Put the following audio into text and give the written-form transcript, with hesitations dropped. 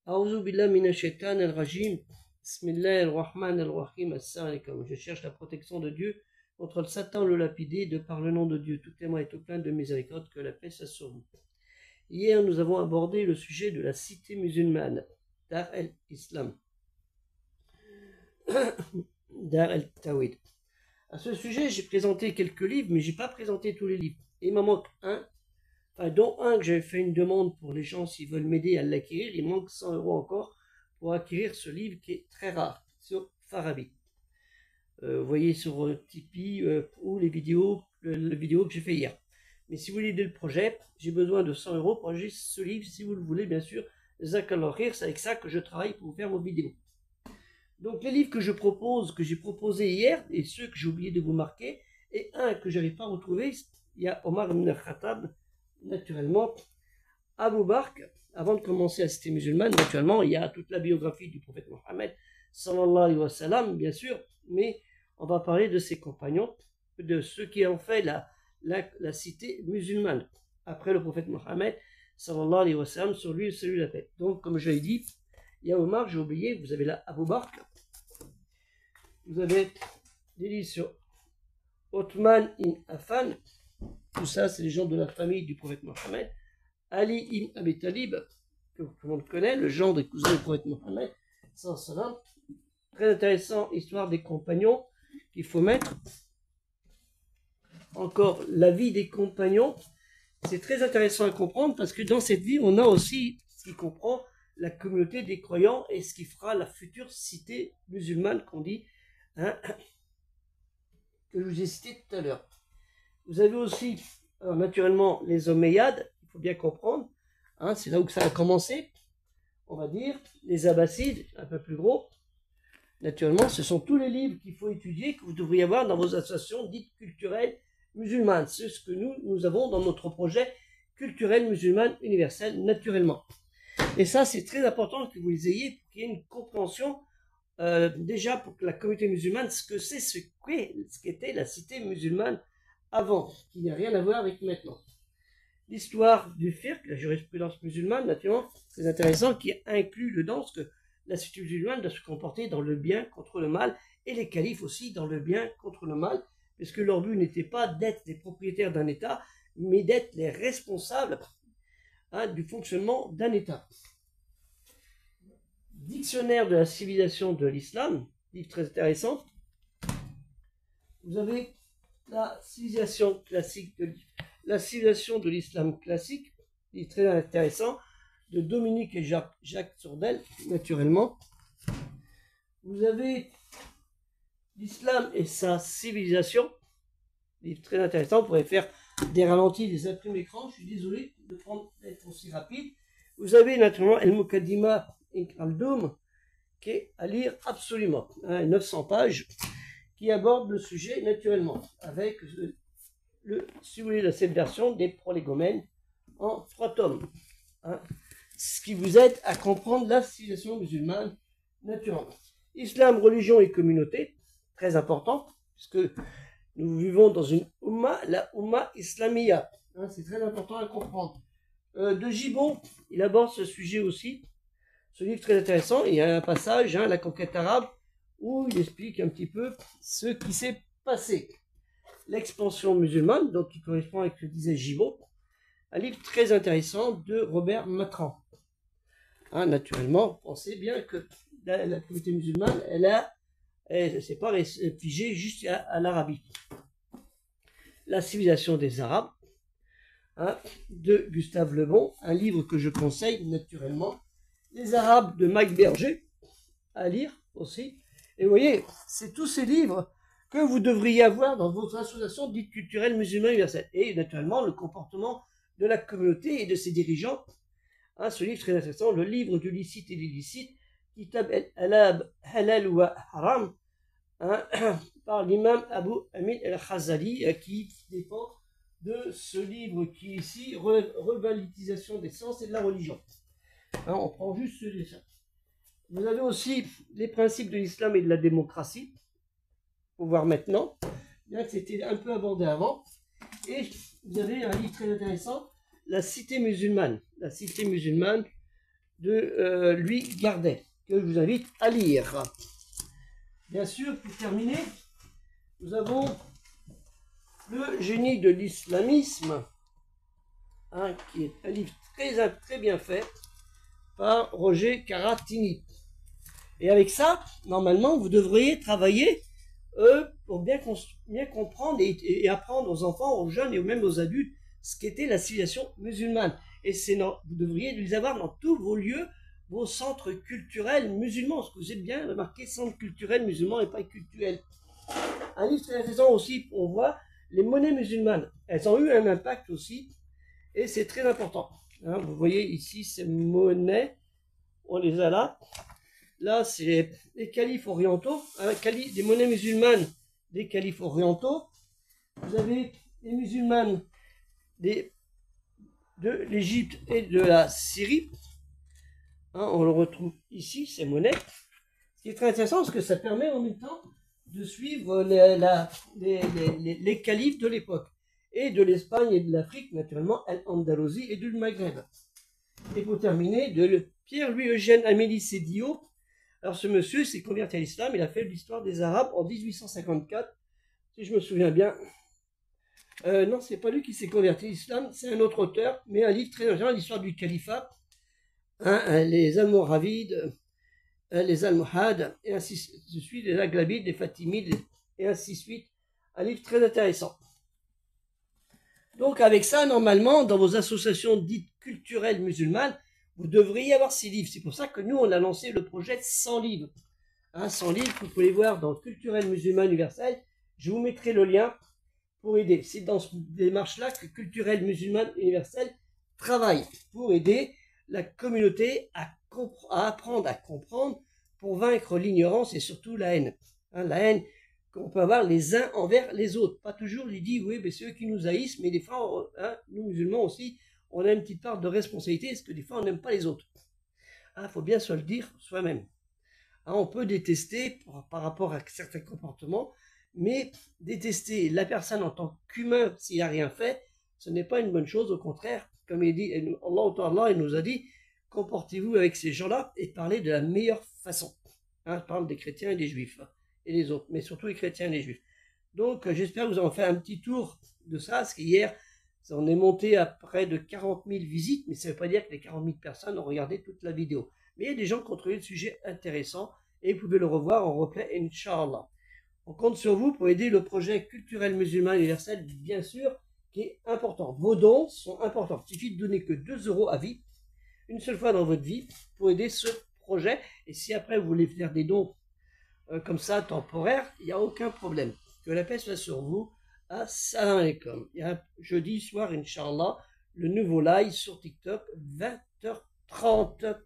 A'udhu billahi minash shaitanir rajim. Bismillahir rahmanir rahim. Assalamu alaikum. Je cherche la protection de Dieu contre le Satan, le lapidé, de par le nom de Dieu, tout aimant et tout plein de miséricorde, que la paix soit sur vous. Hier, nous avons abordé le sujet de la cité musulmane, Dar el-Islam, Dar el-Tawhid. À ce sujet, j'ai présenté quelques livres, mais j'ai pas présenté tous les livres. Il m'en manque un, dont un que j'avais fait une demande pour les gens s'ils veulent m'aider à l'acquérir. Il manque 100 € encore pour acquérir ce livre qui est très rare, sur Farabi. Vous voyez sur Tipeee ou les vidéos, le vidéo que j'ai fait hier. Mais si vous voulez aider le projet, j'ai besoin de 100 € pour enregistrer ce livre, si vous le voulez, bien sûr. Zakallah khair, c'est avec ça que je travaille pour vous faire vos vidéos. Donc les livres que je propose, que j'ai proposé hier, et ceux que j'ai oublié de vous marquer, et un que je n'arrive pas à retrouver, il y a Omar ibn Khattab, naturellement, Abu Bakr, avant de commencer la cité musulmane, naturellement, il y a toute la biographie du prophète Mohammed, sallallahu alayhi wa sallam, bien sûr, mais on va parler de ses compagnons, de ceux qui ont fait la cité musulmane, après le prophète Mohammed, sallallahu alayhi wa sallam, sur lui, celui la paix. Donc, comme je l'ai dit, il y a Omar, j'ai oublié, vous avez là Abu Bakr, vous avez des livres sur Othman ibn Affan, tout ça c'est les gens de la famille du prophète Mohammed, Ali ibn Abi Talib, que tout le monde connaît, le genre des cousins du prophète Mohammed, sallallahu alayhi wa sallam. Très intéressant, histoire des compagnons qu'il faut mettre. Encore la vie des compagnons, c'est très intéressant à comprendre parce que dans cette vie, on a aussi ce qui comprend la communauté des croyants et ce qui fera la future cité musulmane qu'on dit, hein, que je vous ai cité tout à l'heure. Vous avez aussi, alors, naturellement, les Omeyyades, il faut bien comprendre, hein, c'est là où ça a commencé, on va dire, les Abbassides, un peu plus gros. Naturellement, ce sont tous les livres qu'il faut étudier, que vous devriez avoir dans vos associations dites culturelles musulmanes. C'est ce que nous avons dans notre projet culturel musulman universel, naturellement. Et ça, c'est très important que vous les ayez pour qu'il y ait une compréhension, déjà pour que la communauté musulmane, ce que c'est, ce qu'était la cité musulmane avant, qui n'a rien à voir avec maintenant. L'histoire du fiqh, la jurisprudence musulmane, naturellement, très intéressant, qui inclut dedans ce que la cité musulmane doit se comporter dans le bien contre le mal, et les califes aussi dans le bien contre le mal, parce que leur but n'était pas d'être des propriétaires d'un État, mais d'être les responsables, hein, du fonctionnement d'un État. Dictionnaire de la civilisation de l'islam, livre très intéressant. Vous avez la civilisation classique, la civilisation de l'islam classique, livre très intéressant, de Dominique et Jacques Sourdel, naturellement. Vous avez l'islam et sa civilisation, livre très intéressant. Vous pourrez faire des ralentis, des imprimes écran. Je suis désolé d'être aussi rapide. Vous avez naturellement El Mukaddima al-Doum, qui est à lire absolument, hein, 900 pages, qui aborde le sujet naturellement, avec si vous voulez, cette version des prolégomènes en 3 tomes. Hein, ce qui vous aide à comprendre la civilisation musulmane naturellement. Islam, religion et communauté, très important, puisque nous vivons dans une Ummah, la Ummah Islamiyya. Hein, c'est très important à comprendre. De Gibbon, il aborde ce sujet aussi. Ce livre très intéressant, il y a un passage, hein, la conquête arabe, où il explique un petit peu ce qui s'est passé. L'expansion musulmane, donc qui correspond avec ce que disait Gibbon, un livre très intéressant de Robert Matran. Hein, naturellement, pensez bien que la communauté musulmane, elle s'est pas figée juste à l'Arabie. La civilisation des Arabes, hein, de Gustave Le Bon, un livre que je conseille naturellement. Les Arabes de Mike Berger, à lire aussi. Et vous voyez, c'est tous ces livres que vous devriez avoir dans votre association dite culturelle musulmane universelle. Et naturellement, le comportement de la communauté et de ses dirigeants. Hein, ce livre très intéressant, le livre du licite et l'illicite, Kitab al-Alab Halal wa Haram, hein, par l'imam Abu Amin al-Khazali, qui dépend de ce livre qui est ici, Revalitisation des sens et de la religion. Hein, on prend juste ce dessin. Vous avez aussi les principes de l'islam et de la démocratie, pour voir maintenant, bien que c'était un peu abordé avant. Et vous avez un livre très intéressant, La cité musulmane. La cité musulmane de lui Gardel, que je vous invite à lire. Bien sûr, pour terminer, nous avons le génie de l'islamisme, hein, qui est un livre très bien fait par Roger Caratini. Et avec ça, normalement, vous devriez travailler pour bien comprendre et apprendre aux enfants, aux jeunes et même aux adultes ce qu'était la civilisation musulmane. Et vous devriez les avoir dans tous vos lieux, vos centres culturels musulmans. Parce que vous êtes bien remarqué, centre culturel musulman et pas culturel. Un livre très intéressant aussi, on voit les monnaies musulmanes. Elles ont eu un impact aussi, et c'est très important. Hein, vous voyez ici ces monnaies, on les a là. Là, c'est les califes orientaux, hein, des monnaies musulmanes des califes orientaux. Vous avez les musulmanes de l'Égypte et de la Syrie. Hein, on le retrouve ici, ces monnaies. Ce qui est très intéressant, parce que ça permet en même temps de suivre les califes de l'époque. Et de l'Espagne et de l'Afrique, naturellement, l'Andalousie et du Maghreb. Et pour terminer, de Pierre-Louis-Eugène Amélie Sédio. Alors ce monsieur s'est converti à l'islam, il a fait l'histoire des Arabes en 1854, si je me souviens bien. Non, c'est pas lui qui s'est converti à l'islam, c'est un autre auteur, mais un livre très intéressant, l'histoire du califat, hein, les Almoravides, les Almohades, et ainsi de suite, les Aghlabides, les Fatimides, et ainsi de suite. Un livre très intéressant. Donc avec ça, normalement, dans vos associations dites culturelles musulmanes, vous devriez avoir ces livres. C'est pour ça que nous, on a lancé le projet 100 livres. Hein, 100 livres, vous pouvez voir dans Culturel Musulman Universel. Je vous mettrai le lien pour aider. C'est dans cette démarche-là que Culturel Musulman Universel travaille pour aider la communauté à apprendre à comprendre pour vaincre l'ignorance et surtout la haine. Hein, la haine qu'on peut avoir les uns envers les autres. Pas toujours, il dit, oui, mais c'est eux qui nous haïssent, mais des fois, hein, nous musulmans aussi, on a une petite part de responsabilité, parce que des fois, on n'aime pas les autres. Il faut bien se le dire soi-même. Hein, on peut détester par rapport à certains comportements, mais détester la personne en tant qu'humain s'il n'a rien fait, ce n'est pas une bonne chose. Au contraire, comme il dit, Allah il nous a dit, comportez-vous avec ces gens-là et parlez de la meilleure façon. Hein, je parle des chrétiens et des juifs, hein, et les autres, mais surtout les chrétiens et les juifs. Donc, j'espère que vous en fait un petit tour de ça, parce qu'hier, on est monté à près de 40 000 visites, mais ça ne veut pas dire que les 40 000 personnes ont regardé toute la vidéo. Mais il y a des gens qui ont trouvé le sujet intéressant, et vous pouvez le revoir en replay, Inch'Allah. On compte sur vous pour aider le projet culturel musulman universel, bien sûr, qui est important. Vos dons sont importants. Il suffit de donner que 2 € à vie, une seule fois dans votre vie, pour aider ce projet. Et si après vous voulez faire des dons comme ça, temporaires, il n'y a aucun problème. Que la paix soit sur vous. Assalamu alaikum. Il y a jeudi soir, Inch'Allah, le nouveau live sur TikTok, 20h30.